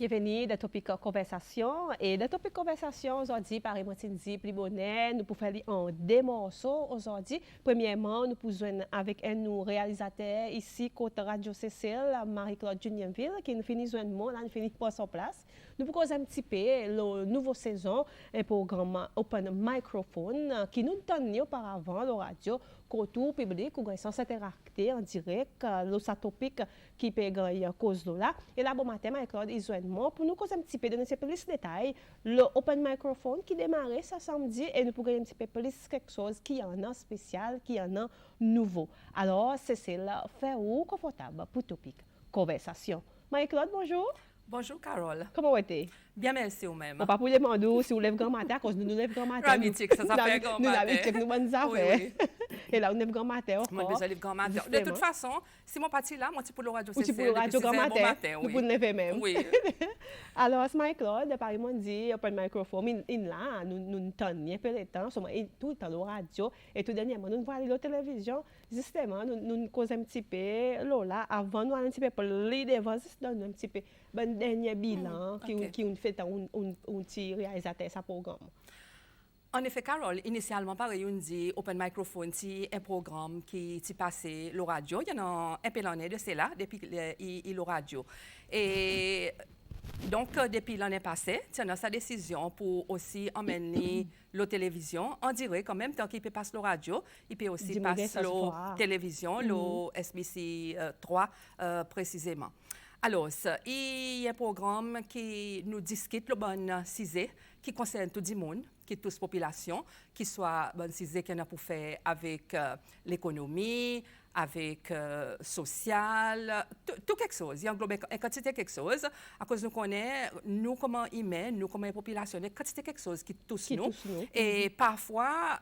bienvenue dans Topic Conversation. Et dans Topic Conversation, aujourd'hui, par dit plus bonnet, nous pouvons faire un des morceaux aujourd'hui. Premièrement, nous pouvons avec un nous réalisateur ici, côté Radio Cécile, Marie-Claude Junienville, qui nous finit de mot, là, nous finit pas sur place. Nous pouvons un petit peu la nouvelle saison, un programme Open Microphone, qui nous tenait auparavant, la radio, côté public, où ils sont interactés en direct, le topic qui peut gagner cause de là. Et là, bon matin, Marie-Claude, ils ont pour nous causer un petit peu, donner un petit peu plus de détails, le Open Microphone qui démarrait ce samedi et nous pourrions un petit peu plus quelque chose qui en a spécial, qui en a nouveau. Alors, c'est là, faire-vous confortable pour topic conversation. Marie-Claude, bonjour. Bonjour, Carole. Comment vas-tu? Bien, merci vous-même. On ne pas pour demander si vous lèvez grand matin, à cause de nous lèvez grand matin. Rabitique, ça s'appelle grand matin. Nous rabitique, nous bonnes affaires. Oui. Et là, on lève grand matin. Moi, je lève grand matin. De toute façon, si mon parti là, moi, c'est pour le radio c'est pour le radio grand matin. Nous pour lever même. Oui. Alors, c'est Marie-Claude, par exemple, dit, Open Microphone, là, nous tenons un peu de temps, tout le temps, la radio, et tout dernièrement, nous voyons la télévision, justement, nous causons un petit peu, là, avant, nous allons un petit peu pour les devants, donner un petit peu, un dernier bilan, qui nous fait un petit réalisateur, ça programme. En effet, Carole, initialement, pareil, on dit Open Microphone, c'est un programme qui est passé le radio. Il y en a un peu l'année de cela, depuis le radio. Et donc, depuis l'année passée, on a sa décision pour aussi emmener la télévision en direct, en même temps qu'il peut passer le radio, il peut aussi passer la télévision, le SBC 3 précisément. Alors, il y a un programme qui nous discute le bon CISE, qui concerne tout le monde, qui toute population, qui soit bon CISE qu'on a pour faire avec l'économie, avec social, tout quelque chose. Il englobe une quantité quelque chose. À cause nous connaît, nous comment humains, nous comment population, une quantité quelque chose qui touche nous. Et parfois,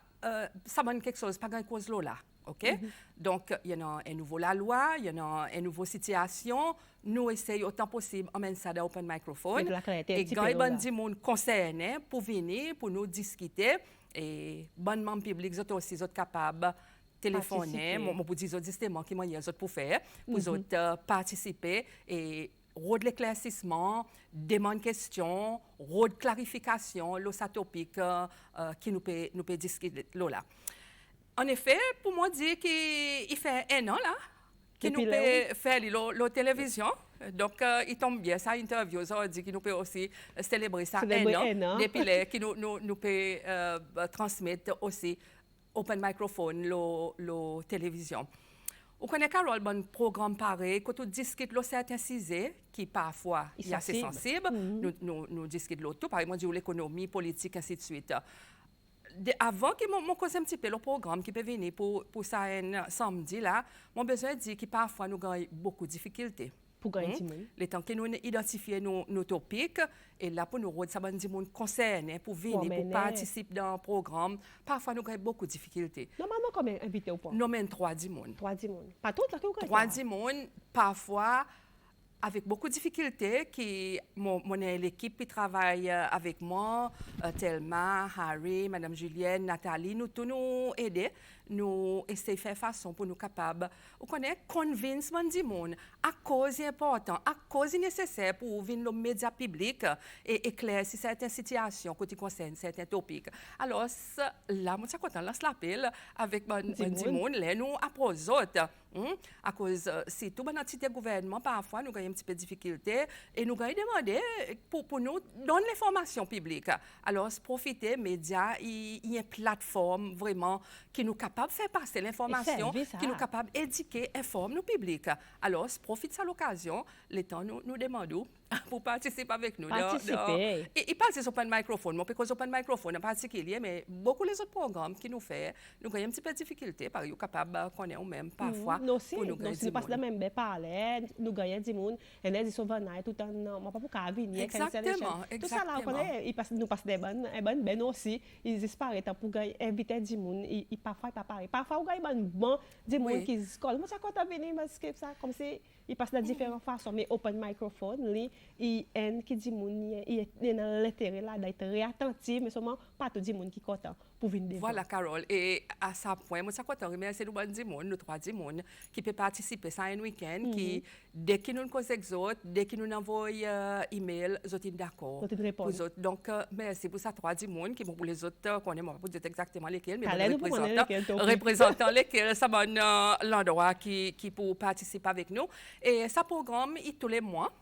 ça donne quelque chose, pas grand cause là. OK? Donc, il y en a un nouveau la loi, il y en a une nouvelle situation. Nous essayons autant possible d'emmener ça dans Open Microphone. Et quand il y a des gens concernés pour venir, pour nous discuter, et bon membre public, ils aussi capables de téléphoner, pour dire justement qui moyens pour faire, pour participer et rôle de l'éclaircissement, demande questions, rôle de clarification, le topic qui nous peut discuter là. En effet, pour moi dire qu'il fait un an là, qu'il nous peut faire la télévision. Donc, il tombe bien, ça interview, ça dit qu'il nous peut aussi célébrer ça un an. Depuis qu'il nous peut transmettre aussi Open Microphone, la télévision. Vous connaissez Carole, bon programme pareil, quand on discute de certains sujets qui parfois est assez sensible, nous discutons de tout, par exemple, l'économie, politique, ainsi de suite. Avant que mon cause un petit peu le programme qui peut venir pour ça un samedi là, mon besoin dit que parfois nous avons beaucoup de difficultés. Pour gagner du monde. Le temps que nous identifions nos topics et là pour nous ça va dire monde concerné pour venir pour participer dans le programme, parfois nous avons beaucoup de difficultés. Normalement combien invités au point? Nous avons 3 du monde. 3 du monde. Pas tout là que vous 3 du monde parfois avec beaucoup de difficultés, mon équipe qui travaille avec moi, Thelma, Harry, Madame Julienne, Nathalie, nous tous nous aider, nous essayer de faire façon pour nous capables, vous connaissez, convaincre du monde, à cause important, à cause nécessaire pour venir le média public et éclaircir certaines situations qui concernent certains topics. Alors là, je suis content, là, je l'appelle avec du monde, là, nous approchons autres. À cause, si tout le entité gouvernement, parfois, nous avons un petit peu de difficulté et nous avons demandé pour nous donner l'information publique. Alors, profiter, médias, il y a une plateforme vraiment qui nous capable de faire passer l'information, qui nous capable d'éduquer, informer nos publics. Alors, profite de cette occasion, les temps nous demandons pour participer avec nous. Il passe sur Open Microphone, mais parce que Open Microphone en particulier, mais beaucoup les autres programmes qui nous font, nous avons un petit peu de difficulté, parce que nous sommes capables de connaître même parfois. Nous passons la même parler, nous gagnons du monde, et nous disons tout en non, pas pour qu'à venir. Exactement. Tout ça là, nous passons des bonnes aussi, ils disparaissent pour inviter du monde, parfois pas pareil. Parfois, nous gagnons bon du monde qui se colle. Moi, ça quand on vient, parce que ça comme si il passe de différentes façons, mais open microphone, lui, il qui dit moun, il est dans l'intérêt là d'être réattentif, mais seulement pas tout le monde qui est content pour venir devant. Voilà, Carole. Et à ce point, moi, je suis content de remercier nous trois personnes qui peuvent participer à un week-end, qui, dès qu'ils nous causent les autres, dès qu'ils nous envoient email, ils sont d'accord. Donc, merci pour ça, trois personnes qui vont pour les autres, qu'on ne pas dire exactement lesquels, mais représentant lesquels, ça va l'endroit qui pour participer avec nous. Et ça programme, tous les mois.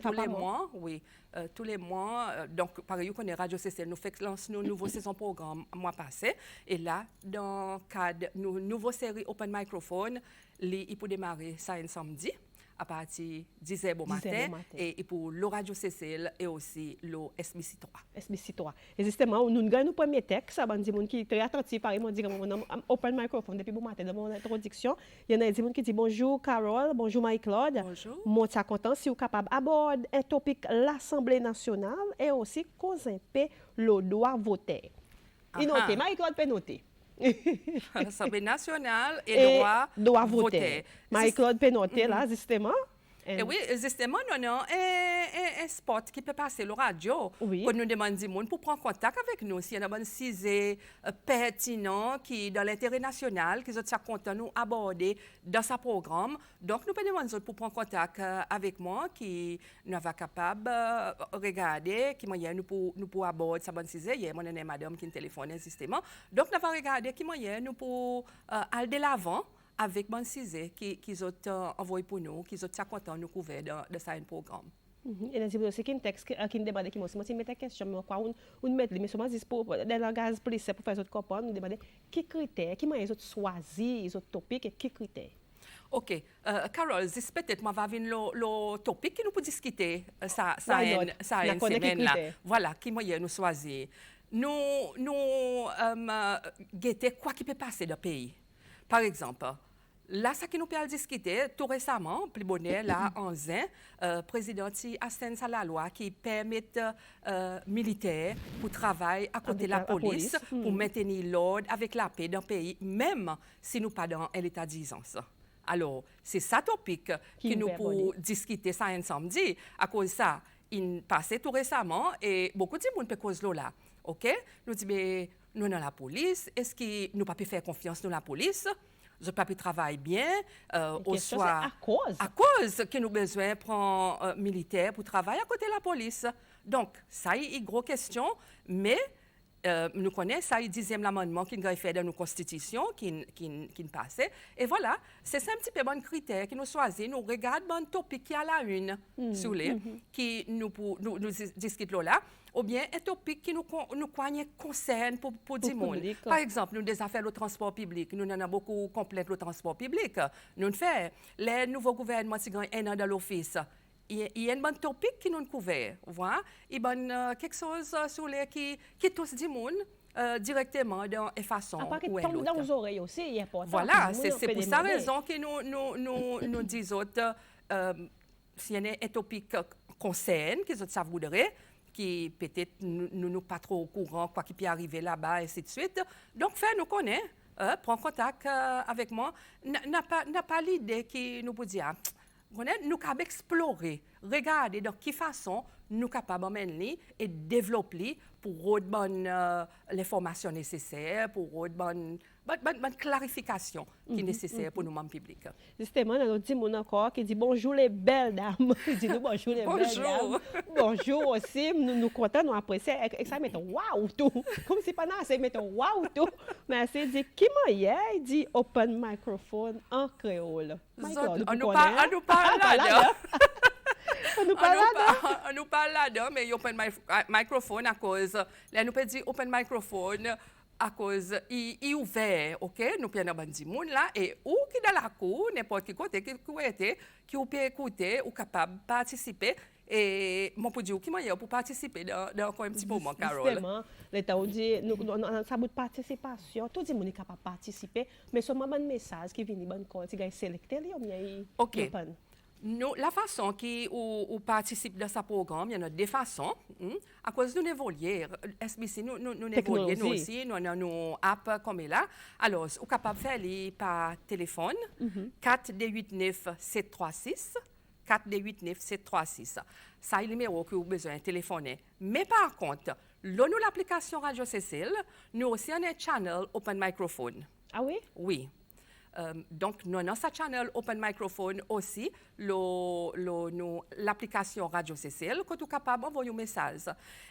Tous les mois, oui. Tous les mois, donc, pareil, on est Radio CCL, nous faisons nos nouveaux saisons programme mois passé. Et là, dans le cadre de nos nouvelles séries Open Microphone, il peut démarrer ça un samedi à partir de 10h bon matin. Et pour le Radio CCL et aussi le SBC3. SBC3. Et justement, nous avons un premier texte, qui est très attentif, par exemple, Open Microphone, depuis bon matin, dans mon introduction, il y en a des gens qui disent bonjour Carole, bonjour Marie-Claude. Bonjour. Moi, je suis content si vous êtes capable d'aborder un topic l'Assemblée nationale et aussi causer un peu le droit voter. Et noter, Marie-Claude peut noter. L'Assemblée nationale et doit voter. Marie-Claude peut noter là, justement. Et oui, justement, nous avons un spot qui peut passer le radio. Oui. Quand nous demandons pour prendre contact avec nous, s'il y a un sujet pertinent qui dans l'intérêt national, qui sont contents de nous aborder dans ce programme. Donc, nous pouvons demander pour prendre contact avec moi, qui nous va capable de regarder, qui moyen nous pour aborder ce bon sujet. Il y a une madame qui téléphone justement. Donc, nous va regarder qui moyen nous pour aller de l'avant avec mon sujet qui ont envoyé pour nous, qui sont contents de nous couvrir de ce programme. Et là, c'est un texte qui me demande qui moi met la question, mais quoi on met mais seulement pour des langages plus pour faire autres comprendre, nous demander quels critères, qui ils ont choisi, les autres topics et quels critères. OK. Carole, c'est peut-être moi va venir le topic qui nous peut discuter ça une semaine là. Voilà, qui moyen nous choisir. Nous guetter quoi qui peut passer dans le pays. Par exemple, là, ce qui nous peut discuter, tout récemment, plus bonnet, là, en zin, président Asten Salaloi qui permet militaires pour travailler à côté de la police, pour maintenir l'ordre avec la paix dans le pays, même si nous pas dans l'état d'urgence. Alors, c'est ça topic qui nous peut discuter ça un samedi. À cause de ça, il passait tout récemment et beaucoup de monde peut cause là. OK? Nous disons, mais nous dans la police, est-ce que nous pas pu faire confiance dans la police? Nous n'avons pas pu travailler bien, au soir. À cause que nous avons besoin de prendre militaire pour travailler à côté de la police. Donc, ça y est une grosse question, mais nous connaissons ça, le 10e amendement qui est fait dans nos constitutions, qui passait. Et voilà, c'est un petit peu bon critère qui nous choisit. Nous regardons un topic qui a la une, sous les, qui nous discutons là. Ou bien un topic qui nous concerne pour du monde. Par exemple, nous des affaires le transport public. Nous en avons beaucoup complète le transport public. Nous faisons les nouveaux gouvernements qui gagnent un an dans l'office. Il y a un bon topic qui nous couvert. Voilà. Il y a quelque chose sur les qui touche du monde directement dans une façon ou une autre. Dans les oreilles aussi, il est important. Voilà, c'est pour ça raison que nous disons s'il y a un topic concerne, que ça voudrait, qui peut-être nous pas trop au courant, quoi qui peut arriver là-bas, et ainsi de suite. Donc, nous connaître, prends contact avec moi. N'a pas l'idée qui nous peut dire, nous pouvons explorer, regarder de quelle façon nous sommes capables d'emmener et développer pour les formations nécessaires, pour bonne clarification qui est nécessaire pour nous membres publics. Justement, il y a un petit monde encore qui dit bonjour les belles dames. Il dit nous bonjour les belles dames. Bonjour aussi, nous comptons, nous apprécions. Et ça met waouh tout. Comme si pas là, ça met waouh tout. Mais c'est dit qui m'a il dit open microphone en créole. On nous parle là. On nous parle là, mais open microphone à cause. Là, nous peut dire open microphone à cause il est ouvert, OK? Nous pouvons avoir des gens là et ou qui dans la cour, n'importe qui côté qui peut écouter ou capable de participer. Et mon pour dire qui m'a pour participer dans encore un petit moment, Carole. Justement, l'État dit nous ça bout de participation, tout le monde est capable de participer, mais seulement un message qui vient bon quand il sélecté OK. La façon qu'on participe dans ce programme, il y en a des façons. À cause de nous évoluer, SBC, nous évoluons nous aussi, nous avons nos apps comme là. Alors, on est capable de faire par téléphone, 4D89 736. 4D89 736. Ça, est le numéro que vous avez besoin de téléphoner. Mais par contre, nous, l'application Radio Cécile, nous aussi avons un channel Open Microphone. Ah oui? Oui. Donc, nous avons ce channel Open Microphone aussi, l'application Radio Cécile, que nous sommes capables d'envoyer un message.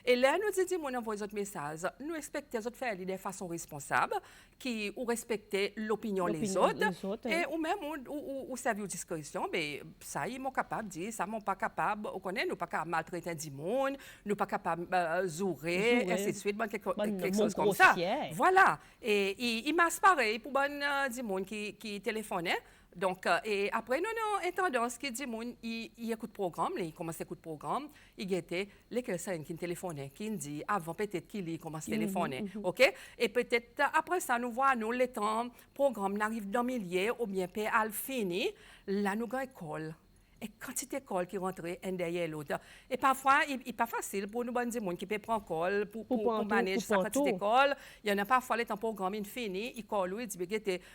Et là, nous disons, nous envoyons un message, nous respectons de faire de façon responsable, qui ou respecter l'opinion des autres, et ou même ou servir aux discussions, mais ça, ils sont capables de dire, ça, ils ne sont pas capables, on connaît, nous ne sommes pas capables de maltraiter du monde, nous ne sommes pas capables de zourer, et ainsi de suite, quelque chose comme ça. Voilà. Et il m'a pareil pour du monde qui téléphonait. Donc, et après, nous avons une tendance qui dit, il écoute le programme, il commence à écouter le programme, il guettait les personnes qui téléphonent, qui dit, avant peut-être qu'il commence à téléphoner, ok? Et peut-être après ça, nous voyons, le temps, le programme arrive dans le milieu, ou bien peut al fini, là, nous avons une école. Et quantité de colle qui rentre un derrière l'autre. Et parfois, il n'est pas facile pour nous dire qui peut prendre colle pour manager sa quantité de colle. Il y en a parfois, les temps programme fini, il colle, il dit,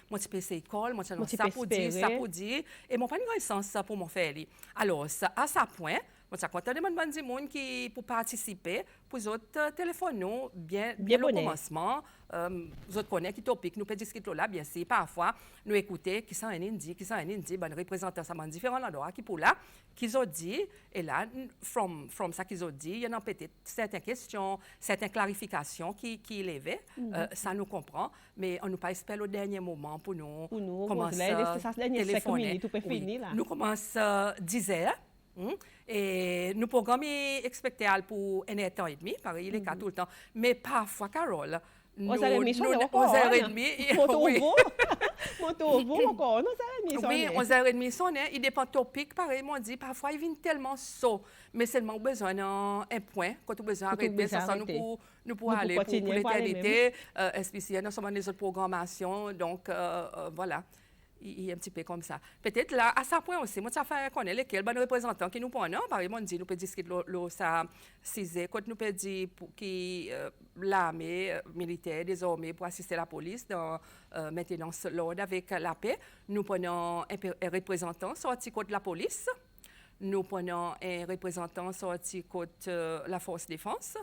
moi, tu peux essayer colle, moi, tu peux ça pour dire, ça pour dire. Et mon pas de sens pour mon faire. Alors, à ce point, moi, quand on demande des gens qui pour participer, pour les autres téléphones, bien au commencement, vous autres connaissez qui topic, nous pouvons discuter là, bien sûr, parfois, nous écouter qui sont un indie, ben, représentant ça différents endroits qui pour là, qu'ils ont dit, et là, from ça qu'ils ont dit, il y en a peut-être certaines questions, certaines clarifications qui élevaient, ça nous comprend, mais on ne pas espérer au dernier moment pour nous commencer à téléphoner. Nous commençons 10 heures. Et nous programmes expectés pour un temps et demi, pareil, il est cas tout le temps. Mais parfois, Carole, nous 11h30. Oui, 11h30 sonne. Il dépend topic, pareil, on dit parfois il vient tellement saut, mais seulement besoin d'un point, quand tu besoin d'arrêter, ça nous pour aller pour l'éternité. SPC, nous sommes dans les autres programmations, donc voilà. Il est un petit peu comme ça. Peut-être là, à ce point aussi, moi, ça fait connaître lesquels bon représentants qui nous prennent. Par exemple, on dit, nous pouvons discuter ça, quand nous pouvons dire qui l'armée militaire désormais pour assister la police dans maintenance l'ordre avec la paix. Nous prenons un représentant sorti contre la police. Nous prenons un représentant sorti contre la force défense.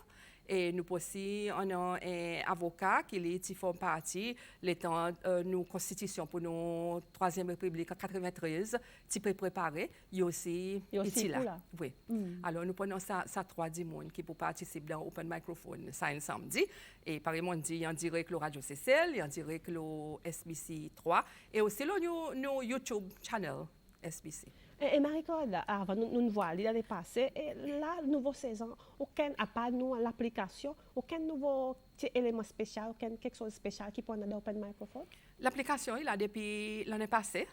Et nous aussi, on a un avocat qui font partie l'étant nos constitutions pour nos Troisième République en 93, qui peut préparer, il y a aussi là. Oui. Alors nous prenons ça 3 monde qui pour participer dans Open Microphone ça un samedi et par exemple on dit en direct le Radio Cécile, en direct le SBC 3 et aussi le YouTube channel SBC. Et Marie-Claude, avant nous voir l'année passée, et la nouvelle saison, aucun, à part nous, l'application, aucun nouveau élément spécial, quelque chose de spécial qui peut dans Open Microphone? L'application, il a depuis l'année passée.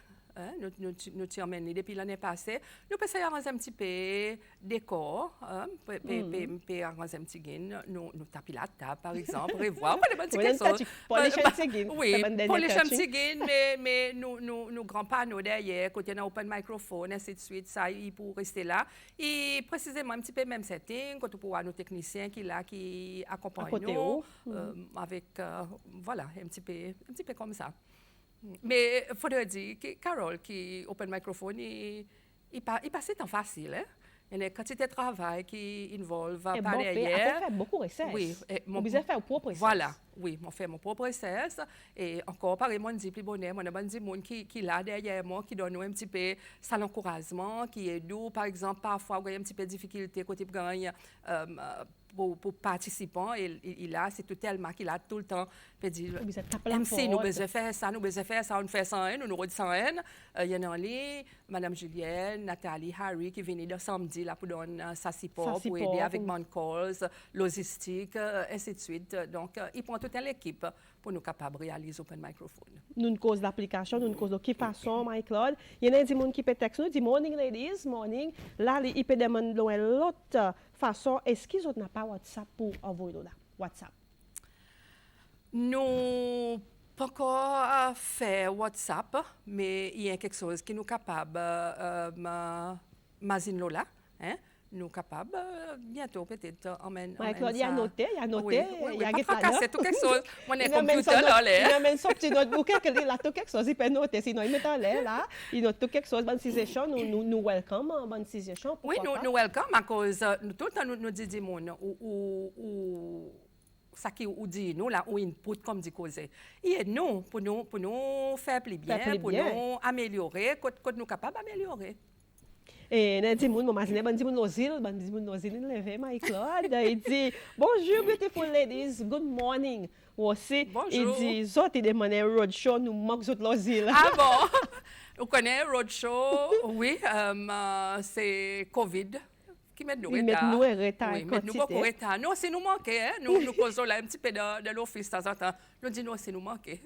Nous terminons depuis l'année passée. Nous pouvons arranger un petit peu décor, arranger un petit gain, nous taper la table, par exemple, revoir, pas des petites questions. Pour les chantiers, oui, pour les chantiers, mais nous grands panneaux derrière, côté d'un open microphone, ainsi de suite, ça, il pour rester là. Et précisément un petit peu même setting, quand on pourra nos techniciens qui accompagnent nous, avec, voilà, un petit peu comme ça. Mais il faudrait dire que Carole, qui Open Microphone, il passe temps facile. Hein? Il y a une quantité de travail qui involve par derrière. On fait beaucoup de recherches. Oui. On fait mon propre recherche. Voilà. Oui, on fait mon propre recherche. Et encore, par exemple, on dit plus bonheur, on a des gens qui là derrière moi, qui donnent un petit peu ça l'encouragement, qui est doux. Par exemple, parfois, il y a un petit peu de difficulté côté gagne. Pour participants, il a, c'est tout tellement qu'il a tout le temps dit, MC, nous besoin faire ça, on fait ça, nous redisons ça. Il y en a Madame Julienne, Nathalie, Harry qui viennent de samedi là pour donner ça support, pour aider avec mon calls, logistique, ainsi de suite. Donc, il prend toute l'équipe pour nous capables de réaliser Open Microphone. Nous une cause d'application, nous une cause de qui façon, Marie-Claude. Il y a des gens qui peuvent texter nous, dit morning ladies, morning. Là, ils peuvent demander l'autre façon. Est-ce qu'ils n'ont pas WhatsApp pour envoyer là? WhatsApp? Nous Pas encore fait WhatsApp, mais il y a quelque chose qui nous est capable, Mazine Lola, hein? Nous capables, bientôt peut-être, emmène Claude, il y a ça. noté, il y a noté, il y a pas tracasser tout quelque chose. Mon il computer là, il amène son petit notebook, il a tout quelque chose, il peut noter, sinon il met en l'air là, il note tout quelque chose, bonne session, nous welcome, bonne session. Oui, nous welcome à cause, tout le temps nous disons, ou ça qui ou dit nous là ou input comme dit causer et nous pour nous faire plus bien, pour nous améliorer quand nous capables d'améliorer. Et dit moun imagine ban dit moun nozil il levé Marie-Claude il dit bonjour beautiful ladies, good morning aussi il dit zot il demande roadshow nous manque zot nozil. Ah bon. Vous connaissez roadshow? Oui, c'est Covid. Qui met nous en retard. Oui, met nous beaucoup en retard. Nous, c'est nous manquer. Hein? Nous causons là un petit peu de l'office de temps en temps. Nous disons, non, c'est nous manquer.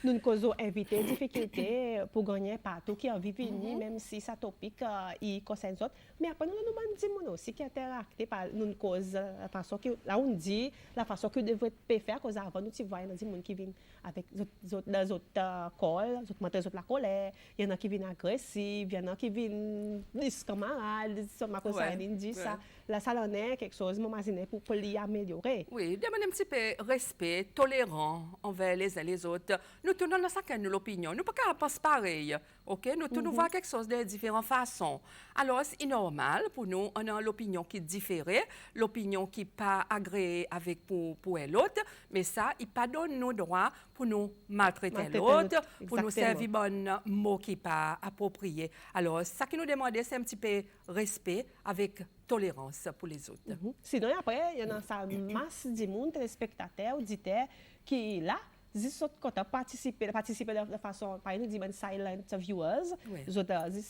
Nous causons éviter difficultés pour gagner partout qui a vécu, même si ça topic il concerne autres. Mais après, nous disons aussi qui interacté par nous cause la façon que là on dit la façon que devrait faire cause avant nous tu vois il y a des gens qui viennent avec des autres calls, d'autres montrer la colère, il y en a qui viennent agressifs, il y en a qui viennent des camarades, ma cause ça dit ça. La salon est quelque chose m'imaginer pour l'y améliorer. Oui, demander un petit peu respect, tolérant envers les uns les autres. Nous tournons dans chacun de l'opinion. Nous pas qu'à penser pareil. OK, nous tournons voir quelque chose de différentes façons. Alors c'est normal pour nous on a l'opinion qui diffère, l'opinion qui pas agréée avec pour l'autre, mais ça il pas donne nous droit pour nous maltraiter l'autre, pour nous servir bon mot qui pas approprié. Alors ça qui nous demande c'est un petit peu respect avec tolérance pour les autres. Sinon après il y a sa masse de monde téléspectateurs, auditeurs qui là ils ont participé de façon, par exemple, dit silent viewers, ils ont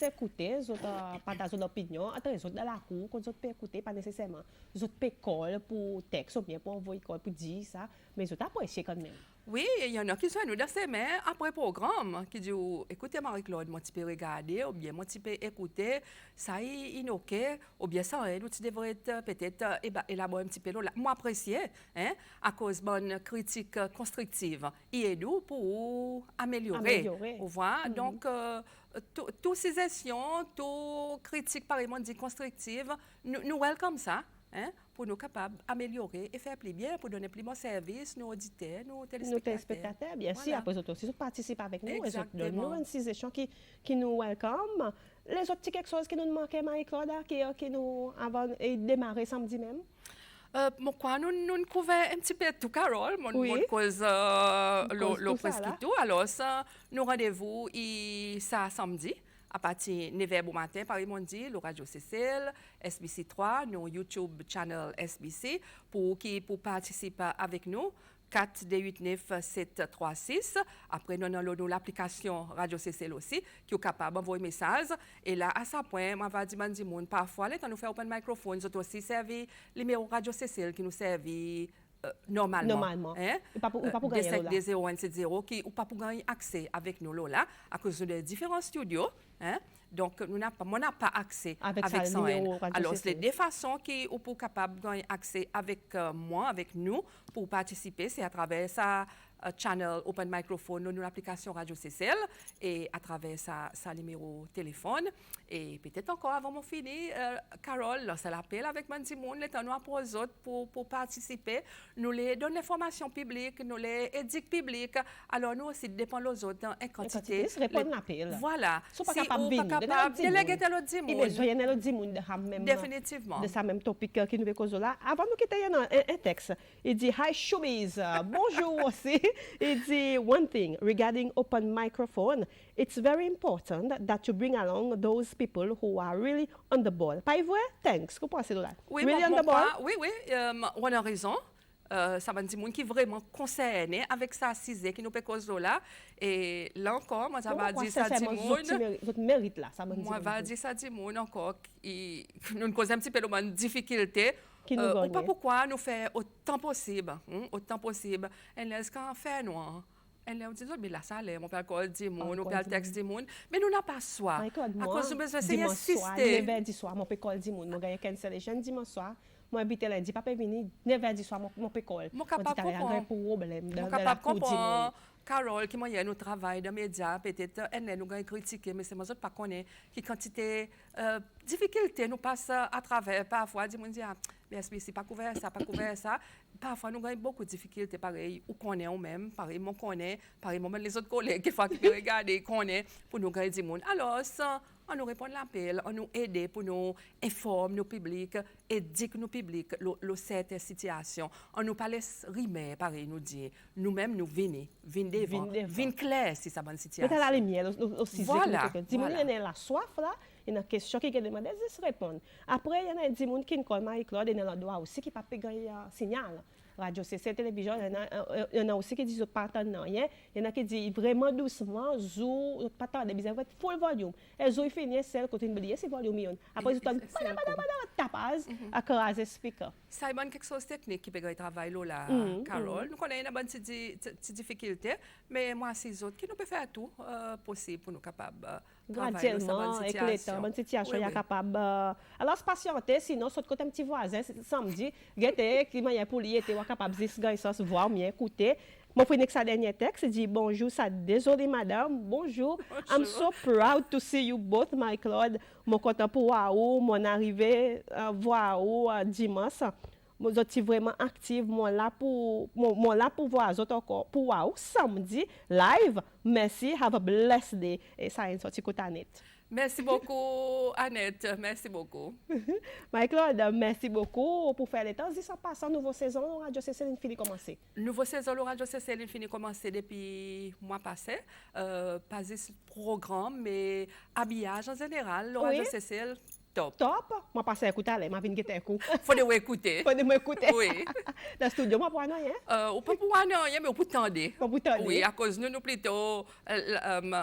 écouté, ils ont partagé leur opinion, après ils ont dans la cour, quand ils ont écouté, pas nécessairement, ils ont call pour texte ou bien pour envoyer call pour dire ça, mais ils ont apprécié quand même. Oui, il y en a qui sont nous dans ces mains après le programme, qui disent écoutez Marie-Claude, moi tu peux regarder, ou bien moi tu peux écouter, ça est ok, ou bien ça, nous tu devrais peut-être élaborer un petit peu là. Moi apprécier, hein, à cause de bonne critique constructive, et nous pour améliorer. Vous voyez, donc toutes ces actions, toutes critiques pareillement dit constructives, nous welcome ça. Hein, pour nous capables d'améliorer et faire plus bien, pour donner plus bon service, nos auditeurs, nos téléspectateurs. Bien sûr, après autres aussi, ils participent avec nous, ils nous une session qui nous welcome. Les autres, quelque chose qui nous manquait, Marie-Claude, qui nous avant de démarrer samedi même? Moi, nous couvrons un petit peu tout, Carole, cause le presque tout. Alors, nous rendez-vous ça samedi. À partir de 9h du matin, par exemple, le Radio Cécile, SBC3, nos YouTube channel SBC, pour participer avec nous. 4 8 9 7 3 6. Après, nous avons l'application Radio Cécile aussi, qui est capable d'envoyer des messages. Et là, à ce point, je vais dire, parfois, quand nous faisons open microphone, nous aussi servi le numéro Radio Cécile qui nous servent normalement. Hein? Pas pour gagner des 0170 qui ou pas pour gagner accès avec nous là à cause de différents studios. Hein? Donc, on n'a pas accès avec ça. Alors, c'est des façons qui ou pour capable de gagner accès avec moi, avec nous, pour participer. C'est à travers ça. Channel Open Microphone, nous l'application Radio CCL et à travers sa numéro téléphone. Et peut-être encore avant mon fini, Carole lance l'appel avec Mandimoun, les temps pour les autres pour participer. Nous les donnons l'information publique, nous les édics publics. Alors nous aussi, dépend des autres en quantité. Répondre à l'appel. Voilà. Si vous pas capable de déléguer à l'autre Dimoun. Définitivement. De ça même topic qui nous veut causer là. Avant nous quitter, il y a un texte. Il dit Hi Showbiz, bonjour aussi. Il dit one thing regarding open microphone. It's very important that you bring along those people who are really on the ball. Pas vrai? Thanks. Qu'est-ce que vous pensez de là? Oui, really on the ball? Oui, on a raison. Ça va dire monde qui est vraiment concerné avec ça cisé qui nous peut causer là et là encore moi ça va dire ça dit monde votre mérite là ça moi va dire ça dit monde encore nous cause un petit peu de difficulté ou pas pourquoi nous faire autant possible et laisse quand faire noir elle a dit mais là ça allait mon père call dit monde on père texte dit monde mais nous n'a pas soir à cause de besoin c'est insister dimanche soir mon père call dit monde moi gagne cancellation dimanche soir moi habite lundi, papa venir 9h soir mon pécole. Mon capable un comprendre. problème Mon dans la capable cour du monde. comprendre. Carole, qui m'a nous travail dans les médias, peut-être, elle nous a critiqué, mais c'est moi, je ne pas connaître qui quantité difficulté nous passe à travers. Parfois, dis-moi, ah, BSBC, pas couvert ça, pas couvert ça. Parfois, nous avons beaucoup de difficultés, pareil, ou qu'on est ou même, pareil, moi connaît, pareil, moi les autres collègues, qui font qui regardent, connaît, pour nous dire, alors, ça, on nous répond l'appel, on nous aide pour nous informer nos publics, aider nos publics, cette situation. On nous parle rimer, pareil, nous dit, nous-mêmes, nous venons clair si ça bonne situation. Mettez la lumière aussi. Voilà. Dis-moi, il y a la soif là, il y a une question qui demande de répondre. Après, il y a des gens qui nous Marie-Claude, il y a le droit aussi qui ne peut pas payer un signal. Radio CC, télévision, il y en a aussi qui disent pas tant rien. Il y en a qui disent vraiment doucement, zou, pas tant de bizarre, full volume. Et zou, il finit celle quand il me dit, c'est volume. Après, ils ont tapage à craser speaker. Ça est quelque chose de technique qui peut travailler là, Carole. Nous connaissons une bonne petite difficulté, mais moi, c'est les autres qui nous peuvent faire tout possible pour nous capables graduellement, avec le temps, bonne situation, il est capable. Alors, se patienter, sinon, saute côté un petit voisin, samedi, guetter, qui m'a pour lui, était capable de se voir, mieux écouter. Mon frère, sa dernier texte, dit bonjour, ça désolé madame, bonjour. I'm so proud to see you both, my Claude. Mon content pour vous, mon arrivée, voir vous dimanche. Je suis vraiment active, moi là pour voir autres encore pour wow, samedi live. Merci, have a blessed day. Et ça est sorti côté Annette. Merci beaucoup Annette, merci beaucoup. Claude, merci beaucoup pour faire les temps. Ça passe en nouvelle saison, Radio CCL fini commencer. Nouvelle saison, le Radio CCL fini commencer depuis mois passé. Pas ce programme, mais habillage en général, le Radio CCL. Top. Moi, passe à écouter, je vais venir écouter. Faut de m'écouter. Faut de m'écouter. Oui. Dans le studio, moi, pour un an, ou pas pour un an, mais pour tendre. Oui, à cause de nous plutôt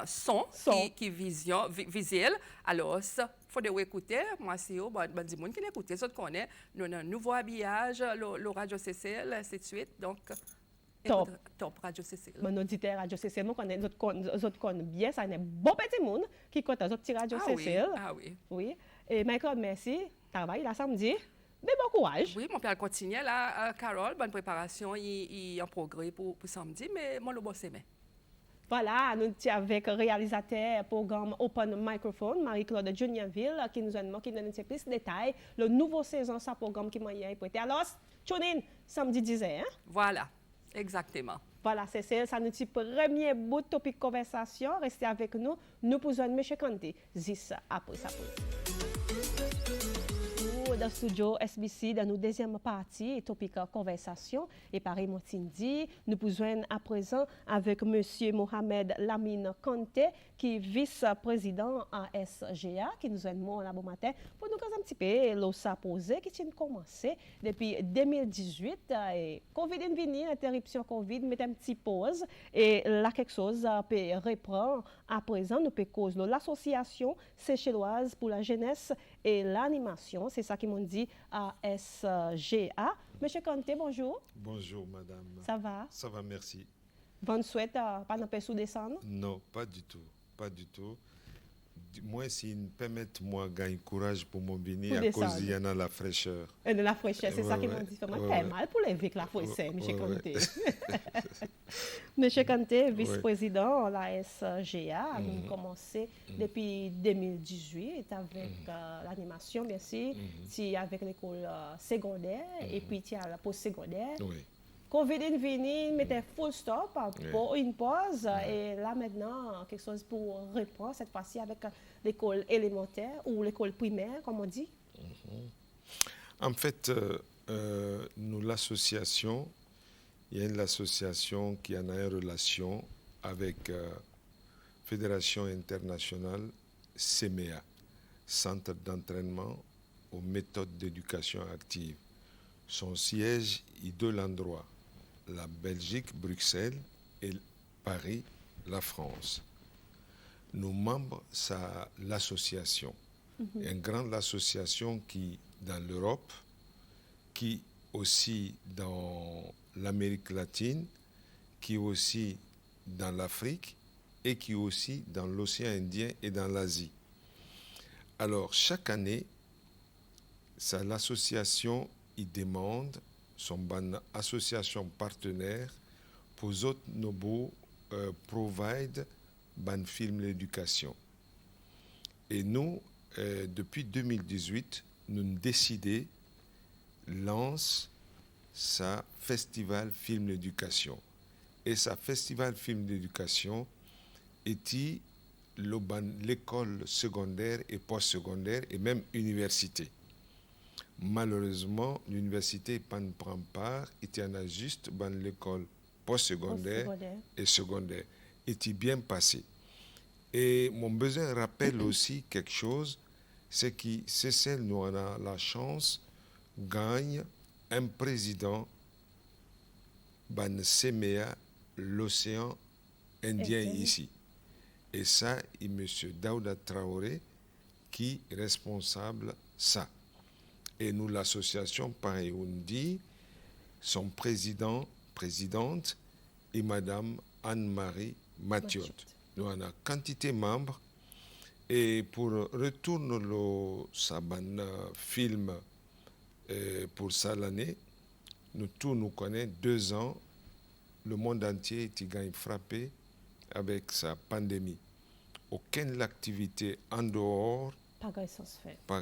son qui visuel. Alors, faut de m'écouter. Moi, c'est eux, des gens qui l'écoutent. Les autres connaissent. Nous avons un nouveau habillage, le Radio CCL, ainsi de suite. Donc, top Radio CCL. Mon auditeur Radio CCL, moi, connais les autres connaissent bien. Ça, c'est un bon petit monde qui compte les autres petits Radio CCL. Ah oui. Oui. Et Michael, merci. Travail là samedi. Mais bon courage. Oui, mon père continue là, Carole. Bonne préparation. Il est en progrès pour samedi, mais moi, le boss aimé. Voilà, nous sommes avec le réalisateur programme Open Microphone, Marie-Claude Juniorville, qui nous donne plus de détails. Le nouveau saison, ça programme qui m'a prêté. Alors, tune in samedi 10h. Hein? Voilà, exactement. Voilà, c'est ça. Ça nous dit premier bout de topic conversation. Restez avec nous. Nous pouvons M. Kanté. Zis après ça. Dans le studio SBC, dans notre deuxième partie, topic conversation. Et pareil, Motindi, nous pouvons à présent avec M. Mohamed Lamine Kanté, qui est vice-président à SGA, qui nous a demandé là bon matin pour nous dire un petit peu l'osa posé qui a commencé depuis 2018. Et Covid est venu, l'interruption Covid, met un petit pause. Et là, quelque chose peut reprendre à présent. Nous peut cause l'association séchelloise pour la jeunesse et l'animation. C'est ça qu'ils m'ont dit à SGA. Monsieur Kanté, bonjour. Bonjour, madame. Ça va? Ça va, merci. Bonne souhaite, pas de sous-descendre? Non, pas du tout. Pas du tout. Moi, s'ils me permettent, moi, gagner courage pour mon venir à cause qu'il y en a la fraîcheur. Et de la fraîcheur, c'est ça qu'ils m'ont dit. C'est mal pour les avec la fraîcheur, monsieur Kanté. Monsieur Kanté, vice-président de la SGA, nous avons commencé depuis 2018 avec l'animation, bien sûr, avec l'école secondaire et puis la post-secondaire. Covid est venu, mettait full stop pour une pause et là maintenant, quelque chose pour reprendre cette fois-ci avec l'école élémentaire ou l'école primaire, comme on dit. En fait, nous, l'association, il y a une association qui en a une relation avec Fédération internationale CEMEA, Centre d'entraînement aux méthodes d'éducation active. Son siège est deux endroits, la Belgique, Bruxelles, et Paris, la France. Nos membres, c'est l'association. Une grande association qui, dans l'Europe, qui aussi dans l'Amérique latine, qui aussi dans l'Afrique et qui aussi dans l'océan Indien et dans l'Asie. Alors, chaque année, l'association il demande son ban association partenaire pour autres nous provide ban film l'éducation. Et nous, depuis 2018, nous avons décidé lance sa festival film l'éducation. Et sa festival film d'éducation était l'école secondaire et post-secondaire et même université. Malheureusement, l'université ne prend part, il y en a juste dans l'école post-secondaire et secondaire. Était bien passé. Et mon besoin rappelle aussi quelque chose, c'est que Seychelles, nous on a la chance, gagne un président ban CEMEA, l'océan Indien ici. Et ça, c'est M. Daouda Traoré qui est responsable ça. Et nous, l'association, pareil, on dit, son présidente est Madame Anne-Marie Mathiot. Nous avons une quantité de membres. Et pour retourner le film pour ça l'année, nous tous nous connaissons 2 ans, le monde entier est frappé avec sa pandémie. Aucune activité en dehors, pas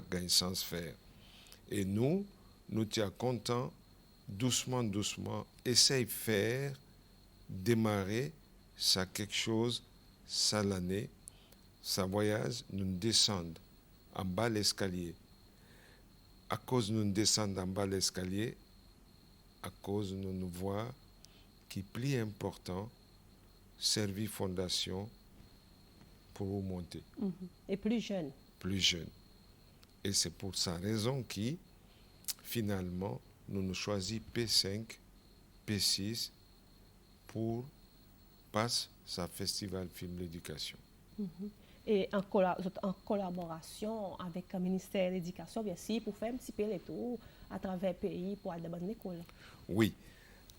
gagne sans faire. Et nous sommes contents, doucement, essaye de faire démarrer ça quelque chose, ça l'année, ça voyage, nous descendons en bas l'escalier. À cause nous descendons en bas l'escalier, à cause nous voit qui est plus important, servir fondation pour vous monter. Et plus jeune. Plus jeune. Et c'est pour sa raison que, finalement, nous choisissons P5, P6 pour passer sa festival film l'éducation. Et en collaboration avec le ministère de l'Éducation, bien sûr, pour faire un petit peu les tours à travers le pays pour aller dans l'école. Oui.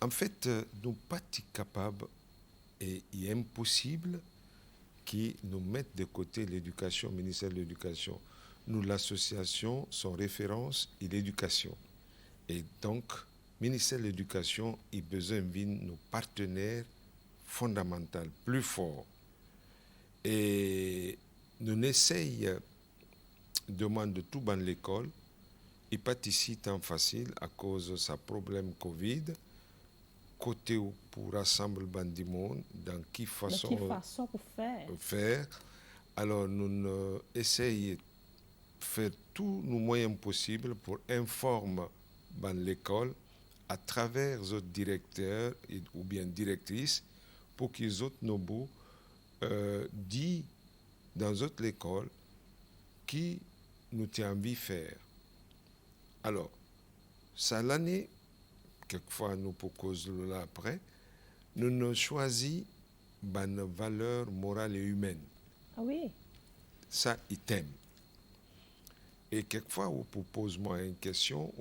En fait, nous ne sommes pas capables et il est impossible qui nous mettent de côté l'éducation, le ministère de l'Éducation. Nous, l'association, son référence est l'éducation. Et donc, le ministère de l'Éducation, il a besoin de nos partenaires fondamentaux, plus forts. Et nous essayons de demander tout dans l'école. Il pas ici tant facile à cause de sa problème Covid. Côté pour rassembler le monde, dans quelle façon pour faire. Alors, nous essayons de faire tous nos moyens possibles pour informer l'école à travers les directeurs ou bien directrices pour qu'ils autres nous disent dans notre école qui nous tient envie de faire. Alors, ça l'année, quelquefois nous proposons là après, nous avons choisi une valeur morale et humaine. Ah oui. Ça, il t'aime. Et quelquefois, vous proposez moi une question.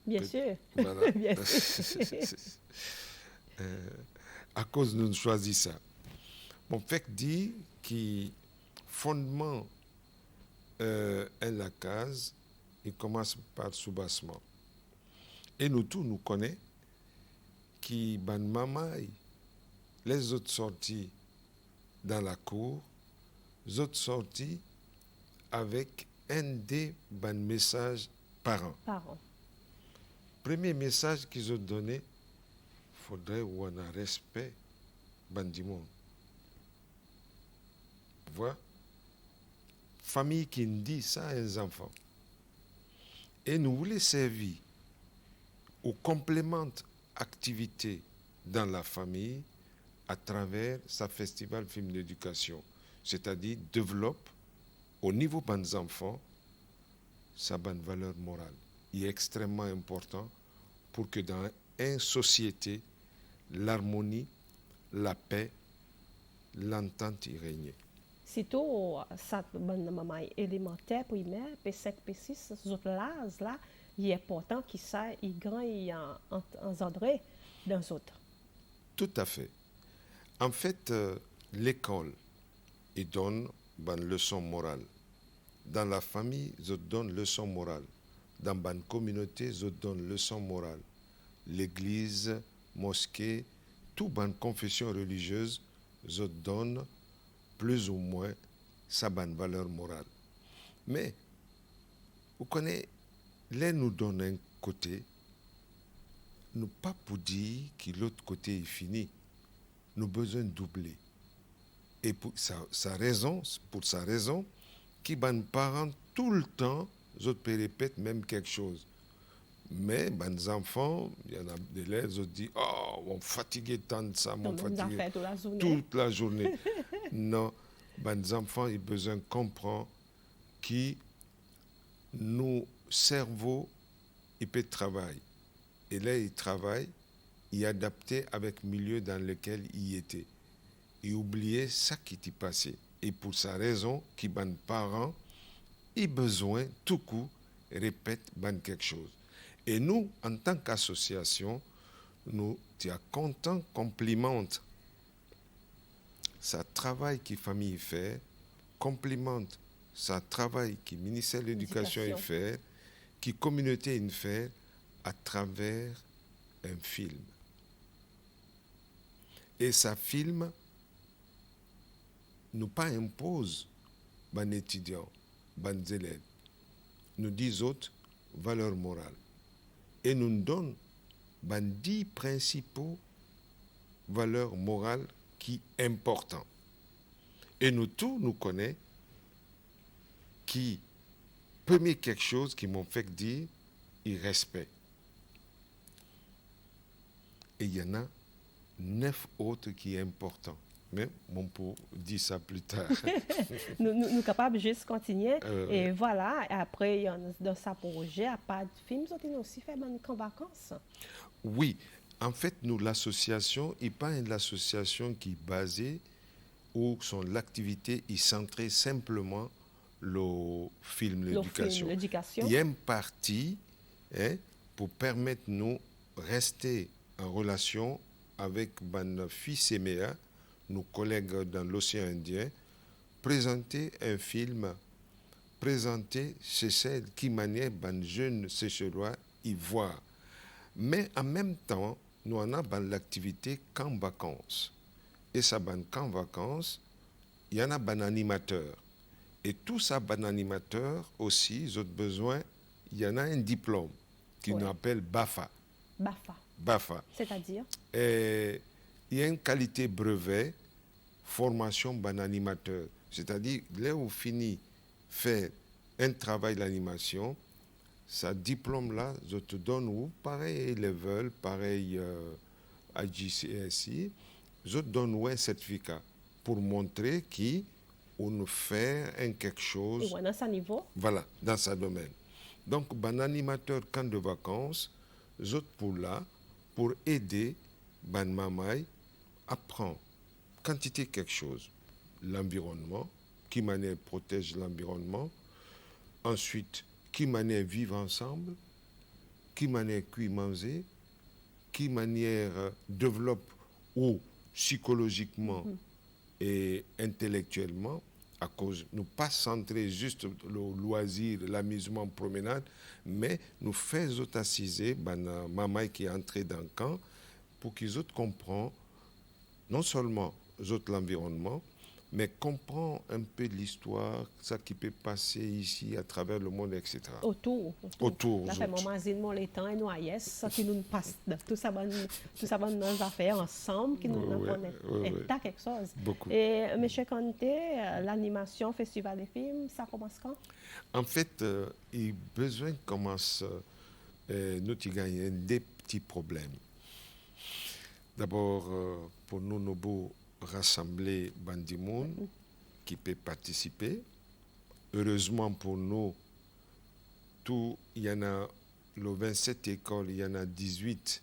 Bien sûr. Voilà. Bien sûr. À cause de nous choisir ça. Mon fait dit que fondement est la case, il commence par soubassement. Et nous tous nous connaissons qui ban maman, les autres sortis dans la cour, les autres sortis avec un des messages parents. Premier message qu'ils ont donné, il faudrait qu'on ait respect du monde. Voilà. Famille qui dit ça à les enfants. Et nous voulons servir au complément activité dans la famille à travers sa festival film d'éducation. C'est-à-dire développe au niveau des enfants sa bonne valeur morale. Il est extrêmement important pour que dans une société, l'harmonie, la paix, l'entente y règne. Surtout, ça, maman élémentaire, primaire, P5, P6, ces autres là, il est important qu'ils ça, ils gagnent en endroit dans les autres. Tout à fait. En fait, l'école, il donne une leçon morale. Dans la famille, ils donnent une leçon morale. dans une communauté, ils donnent leçon morale. L'église, mosquée, toute bonne confession religieuse, ils donnent plus ou moins sa bonne valeur morale. Mais, vous connaissez, là nous donne un côté, nous pas pour dire que l'autre côté est fini. Nous avons besoin de doubler. Et pour sa raison, qui ban parents tout le temps, les autres répètent même quelque chose. Mais les enfants, il y en a des élèves, les autres disent oh, on fatigué tant de ça, on fatigué toute la journée. Non, les enfants, ils ont besoin de comprendre que nos cerveaux, ils peuvent travailler. Et là, ils travaillent, ils adaptent avec le milieu dans lequel ils étaient. Ils oubliaient ça qui t'est passé. Et pour sa raison, qui les parents, ils ont besoin, tout coup, répètent quelque chose. Et nous, en tant qu'association, nous sommes contents, complimente ça travail que la famille fait, complimente ça travail que le ministère de l'Éducation fait, que la communauté fait à travers un film. Et ce film nous pas impose aux étudiants, aux élèves, nous dit autres valeurs morales. Et nous donne 10 principaux valeurs morales qui sont importantes. Et nous tous, nous connaissons qui, premier quelque chose qui m'ont fait dire, il respect. Et il y en a 9 autres qui sont importants. Mais on peut dire ça plus tard. nous sommes capables de juste continuer. Et voilà, après, dans ce projet, à part de films, nous avons aussi fait des camps vacances. Oui, en fait, nous, l'association, n'est pas une association qui est basée où l'activité est centrée simplement le film, l'éducation. Il y a une partie pour permettre nous rester en relation avec nos fils et meilleurs, nos collègues dans l'océan Indien, présenter un film, présenter c'est celle qui manière les jeunes Seychellois y voir. Mais en même temps, nous en avons l'activité camp vacances. Et ça, camp vacances, il y en a un animateur. Et tout ça, un animateur aussi, ils ont besoin, il y en a un diplôme qui nous appelle BAFA. BAFA. C'est-à-dire? Il y a une qualité brevet, formation d'un animateur. C'est-à-dire, là où finit faire un travail d'animation, ce diplôme-là, je te donne où, pareil level, pareil IGCSI, je te donne un certificat pour montrer qu'on fait quelque chose. Et dans ce niveau? Voilà, dans ce domaine. Donc, un animateur camp de vacances, je pour là, pour aider ban mamay apprend quantité quelque chose, l'environnement, qui manière protège l'environnement, ensuite qui manière vivre ensemble, qui manière cuire manger, qui manière développe ou psychologiquement et intellectuellement, à cause nous pas centrer juste le loisir, l'amusement, promenade, mais nous faisons assiser maman qui est entré dans le camp pour qu'ils autres comprennent non seulement l'environnement, mais comprennent un peu l'histoire, ça qui peut passer ici à travers le monde, etc. Autour. Là, fait mon mazine, les temps et noyes, ça qui nous passe, tout ça bonnes affaires ensemble, qui nous connectent quelque chose. Beaucoup. Et M. Kanté, l'animation, festival des films, ça commence quand? En fait, il besoin commence, nous qui gagnons des petits problèmes. D'abord, pour nous, nous avons rassemblé Bandimoun qui peut participer. Heureusement pour nous, il y en a le 27 écoles, il y en a 18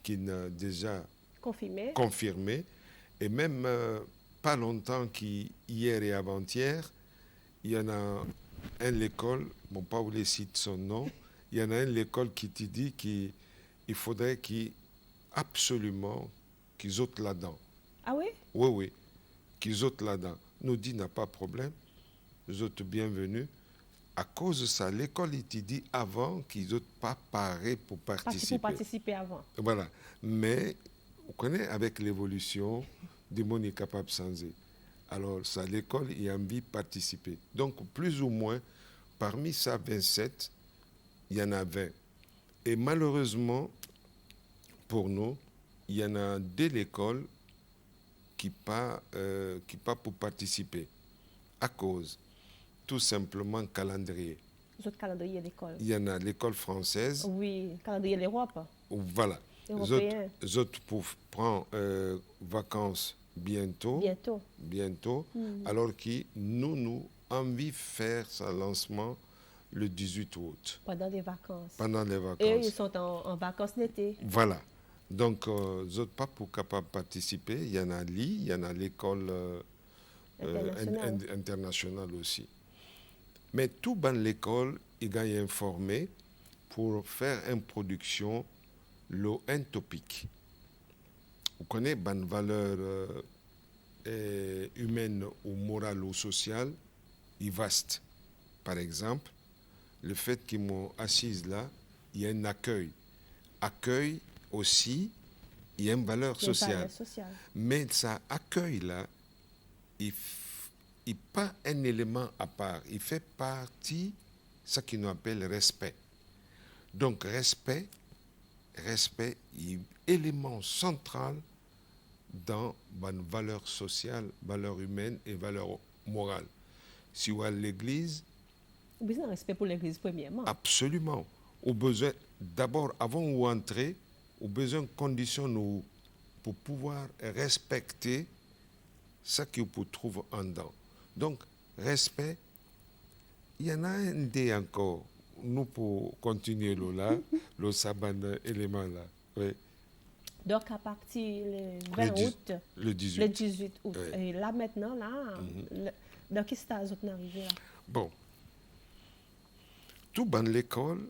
qui sont déjà confirmées. Et même pas longtemps qu'hier et avant-hier, il y en a un l'école, bon pas où les cite son nom, il y en a un l'école qui te dit qu'il faudrait absolument qu'ils ôtent là-dedans. Ah oui? Oui, qu'ils ôtent là-dedans. Nous dit n'a pas de problème, vous êtes bienvenus. à cause de ça, l'école, il te dit avant qu'ils n'ont pas paré pour participer. Pour participer avant. Voilà. Mais, vous connaissez, avec l'évolution, des monde est capable de changer. Alors, ça, l'école, il a envie de participer. Donc, plus ou moins, parmi ça 27, il y en a 20. Et malheureusement, pour nous, il y en a de l'école qui pas pour participer. À cause, tout simplement, calendrier. Les autres calendriers d'école. Il y en a l'école française. Oui, calendrier de l'Europe. Voilà. Européen. Les autres pour prendre vacances bientôt. Bientôt. Alors que nous envie de faire ce lancement le 18 août. Pendant les vacances. Pendant les vacances. Et ils sont en vacances d'été. Voilà. Donc, les autres pas pour capable de participer. Il y en a il y en a l'école internationale aussi. Mais tout dans l'école, il a informé pour faire une production un topic. Vous connaissez une valeur humaine ou morale ou sociale, il vaste. Par exemple, le fait qu'ils m'ont assise là, il y a un accueil. Accueil aussi, il y a une valeur sociale. Mais ça accueil là, il n'est pas un élément à part. Il fait partie de ce qu'on appelle respect. Donc, respect est un élément central dans une valeur sociale, valeur humaine et valeur morale. Si vous allez à l'église... Vous avez un respect pour l'église, premièrement. Absolument. Au besoin, d'abord, avant d'entrer, au besoin de conditions pour pouvoir respecter ce que vous trouvez en dedans. Donc, respect, il y en a un des encore. Nous, pour continuer là, le sabbat élément là. Oui. Donc, à partir du 20 août, le 18. Le 18 août. Oui. Et là, maintenant, dans quel stade vous arrivez là? Bon. Tout dans l'école,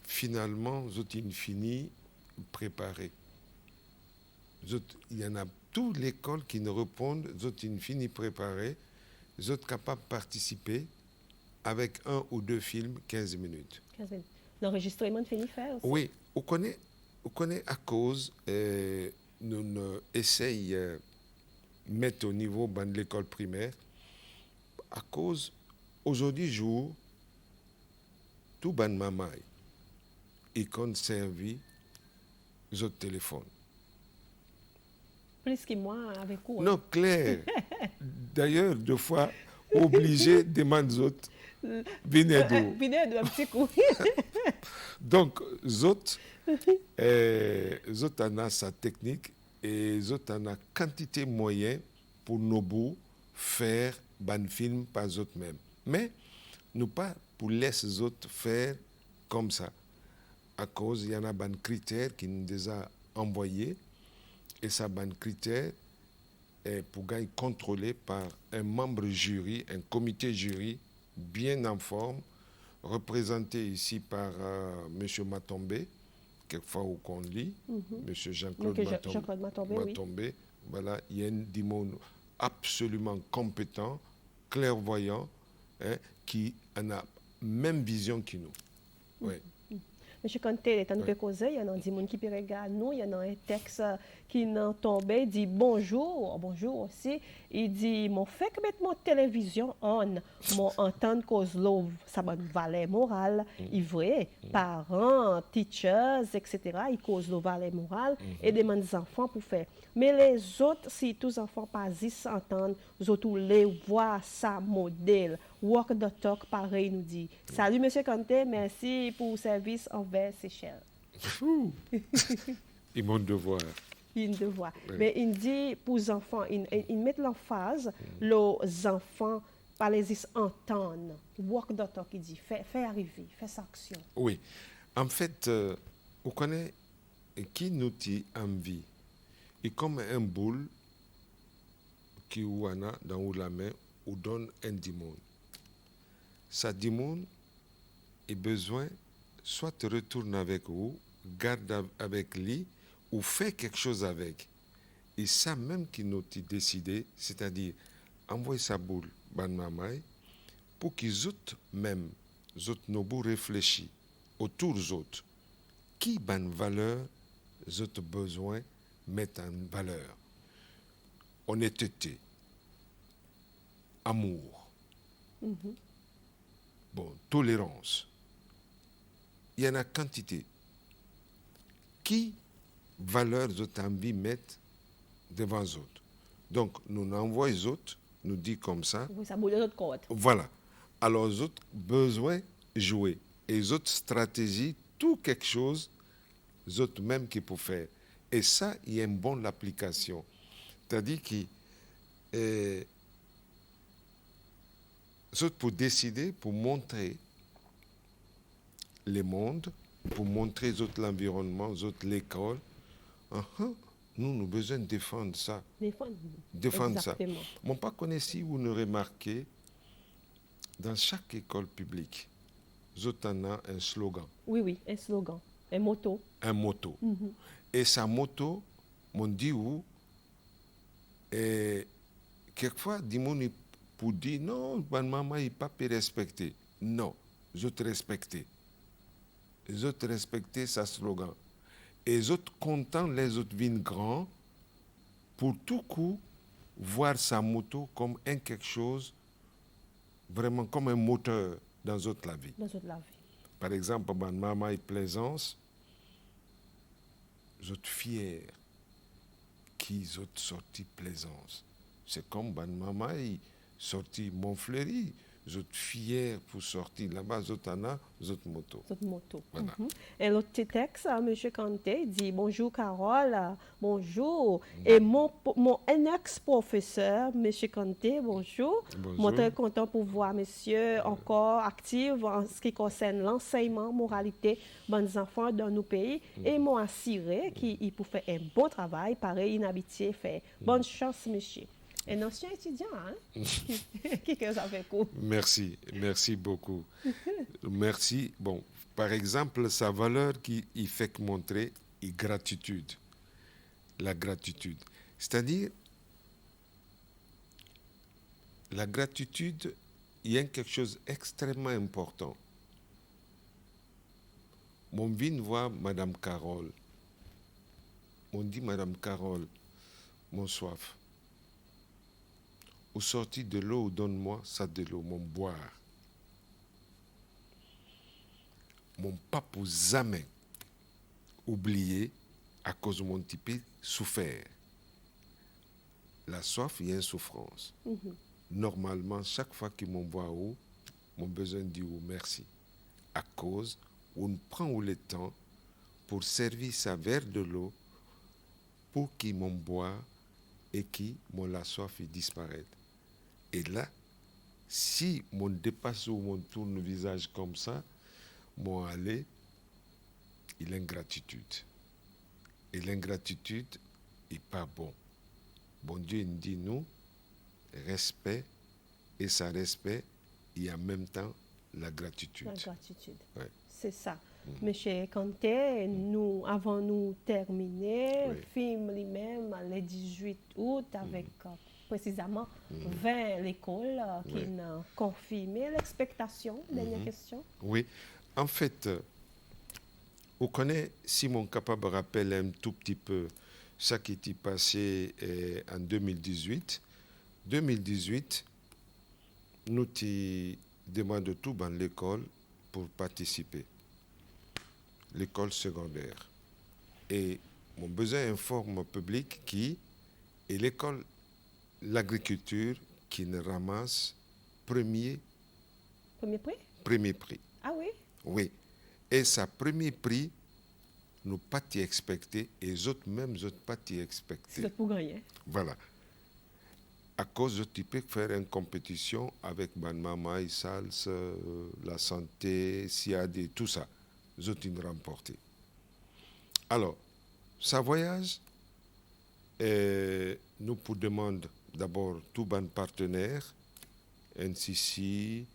finalement, vous avez fini préparé. Il y en a toute l'école qui ne répondent, vous avez fini préparé, vous êtes capable de participer avec 1 ou 2 films, 15 minutes. 15 minutes. L'enregistrement de fini faire aussi? Oui, on connaît à cause, nous essayons de mettre au niveau de l'école primaire, à cause, aujourd'hui, jour, tout ban maman, il conserve votre téléphone. Plus que moi avec vous. Non, clair. D'ailleurs, deux fois, obligé de demander aux autres. Venez d'où? Venez d'où un petit coup. Donc, les autres ont sa technique et les autres ont quantité de moyens pour nous faire un film par eux-mêmes. Mais nous pas pour laisser les autres faire comme ça. À cause, il y en a des critères qui nous les a envoyés. Et ça, un critère est pour gagner contrôlé par un membre jury, un comité jury bien en forme, représenté ici par M. Matombe, quelquefois où qu'on lit, M. Jean-Claude Matombe. Oui. Voilà, il y a un monde absolument compétent, clairvoyant, qui a la même vision que nous. Oui. Monsieur Kanté, étant nous causer, il y a des gens qui regardent nous, il y a un texte qui est tombé, il dit bonjour aussi. Il dit, mon fait que mettre mon télévision on, mon entendre cause l'eau, ça m'a une valeur morale, il vrai, parents, teachers, etc., ils causent l'eau valeur morale et demandent aux enfants pour faire. Mais les autres, si tous les enfants pas s'entendent, les autres les voient ça modèle. Walk the talk, pareil, nous dit. Salut, monsieur Kanté, merci pour le service envers Seychelles. Ils m'ont devoir. Oui. Mais il dit pour les enfants, il met l'emphase, les enfants, pas les entendre. Walk the talk, il dit, fais arriver, fais sa action. Oui. En fait, vous connaissez qui nous dit envie. Et comme un boule qui ou a dans la main ou donne un dimon. Ça dimon a besoin soit de retourner avec vous, garde avec lui ou fait quelque chose avec. Et ça même qui nous a décidé, c'est-à-dire envoyer sa boule ban mamai pour qu'ils autres même, autres nous réfléchissent autour des autres. Qui ban valeur, autres besoin mettre en valeur? Honnêteté, amour, bon, tolérance. Il y en a quantité. Qui valeur autres envie mettre devant les autres? Donc, nous envoyons les autres, nous dit comme ça. Oui, ça boule notre code. Voilà. Alors, les autres besoin jouer. Et les autres stratégies, tout quelque chose, les autres même qui peuvent faire. Et ça, il y a une bonne application. C'est-à-dire que les autres pour décider, pour montrer le monde, pour montrer les autres l'environnement, les autres l'école. Nous avons besoin de défendre ça. Défendre Exactement. ça. Mon pas connaît si vous ne remarquez, dans chaque école publique, nous avons un slogan. Oui, un slogan, un motto. Un motto. Et sa motto, m'on dit où, et quelquefois, dis-moi, pour dire non, maman, il pas respecter. Non, je te respecte. Les autres respecter sa slogan. Et les autres contents, les autres viennent grands, pour tout coup, voir sa moto comme quelque chose, vraiment comme un moteur dans toute la vie. Par exemple, maman et Plaisance, ils sont fiers qu'ils ont sorti Plaisance. C'est comme maman et sorti Montfleury. Ils sont fiers pour sortir là-bas, ils ont moto. Voilà. Et l'autre petit texte, M. Kanté dit bonjour Carole, bonjour. Et mon ex-professeur, M. Kanté, bonjour. Je suis très content pour voir monsieur encore actif en ce qui concerne l'enseignement, moralité, bonnes enfants dans nos pays. Et m'ont assuré qu'il peut faire un bon travail, pareil, inhabitué, fait. Bonne chance, monsieur. Un ancien étudiant, hein? Qui que ça fait quoi? Merci beaucoup. Merci. Bon, par exemple, sa valeur qui fait montrer est gratitude. La gratitude. C'est-à-dire, la gratitude, il y a quelque chose d'extrêmement important. Mon vin voit Madame Carole. On dit Madame Carole, mon soif. Au sorti de l'eau, donne-moi ça de l'eau, mon boire. Mon pas pour jamais oublier à cause de mon type souffert. La soif, il y a une souffrance. Normalement, chaque fois qu'il m'envoie où, mon besoin de dire merci. À cause où on prend le temps pour servir sa verre de l'eau pour qu'il m'en boit et qui mon la soif disparaisse. Et là, si mon dépasse ou mon tourne le visage comme ça, mon aller, il a ingratitude. Et l'ingratitude n'est pas bon. Bon Dieu nous dit nous, respect, et ça respect, il y a en même temps la gratitude. La gratitude. Ouais. C'est ça. Monsieur Kanté, nous, avant nous terminer, film lui-même le 18 août avec précisément 20 l'école qui a confirmé l'expectation. Dernière question. Oui. En fait, vous connaissez, si mon capable rappelle un tout petit peu ça qui était passé en 2018. 2018, nous demandons tout dans l'école pour participer. L'école secondaire. Et mon besoin informe le public qui est l'école, l'agriculture qui ne ramasse premier prix. Premier prix. Ah oui? Oui. Et sa premier prix, nous pas t'y expecter et les autres même autres pas t'y expecter. C'est pour gagner. Voilà. À cause de tu peux faire une compétition avec maman, salsa, la santé, SIAD, tout ça. Les autres ils remporté. Alors, ça voyage, nous pour demander d'abord tout bon partenaire, NCC,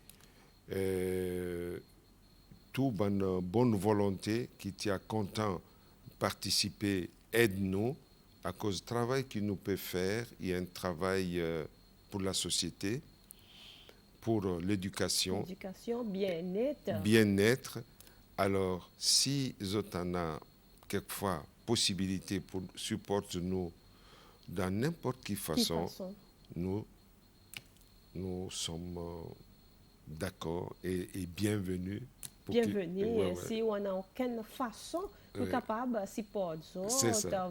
tout bonne volonté qui tient content de participer, aide-nous à cause du travail que nous peut faire. Il y a un travail pour la société, pour l'éducation, bien-être. bien-être. Alors, si vous avez quelquefois possibilité pour supporter nous dans n'importe quelle façon, nous sommes d'accord et bienvenus. Bienvenue. Si on n'a aucune façon, nous sommes capables de supporter,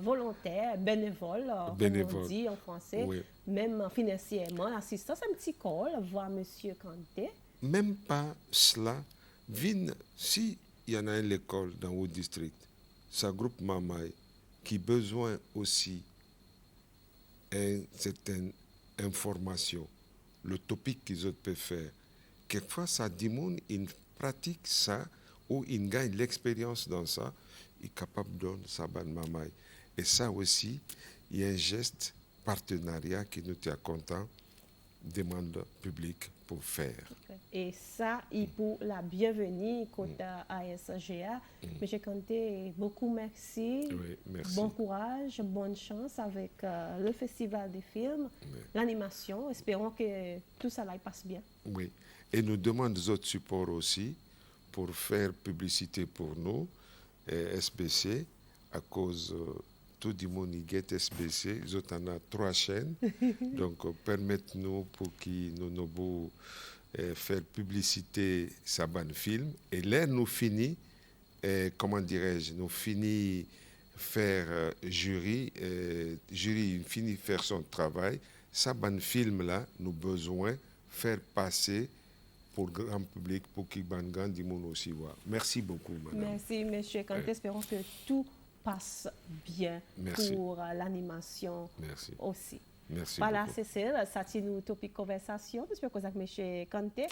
volontaire, bénévole, comme on dit en français, même financièrement, l'assistance, un petit call, voir M. Kanté. Même pas cela. Si il y en a une école dans votre district, ça groupe Mamaï, qui a besoin aussi d'une certaine information, le topic qu'ils peuvent faire. Quelquefois, ça demande une pratique ça, ou il gagne l'expérience dans ça, il est capable de donner ça à Mamaï. Et ça aussi, il y a un geste partenariat qui nous est content, demande publique pour faire. Et ça, il pour la bienvenue côté ASGA. M. Kanté, beaucoup merci. Oui, merci. Bon courage, bonne chance avec le Festival des films, l'animation. Espérons que tout ça passe bien. Oui. Et nous demandons d'autres supports aussi pour faire publicité pour nous, SBC, à cause tout le monde y get SBC. Nous avons 3 chaînes, donc permettez-nous pour qu'ils nous faire publicité ça ban film. Et là, nous finissons, comment dirais-je, nous finissons faire jury finit faire son travail. Ça ban film là, nous besoin faire passer pour le grand public, pour qu'il y ait aussi voir. Merci beaucoup, madame. Merci, M. Kanté. Espérons que tout passe bien pour l'animation aussi. Merci voilà, beaucoup. Cécile, ça c'est une topic conversation. J'espère que vous avez M. Kanté.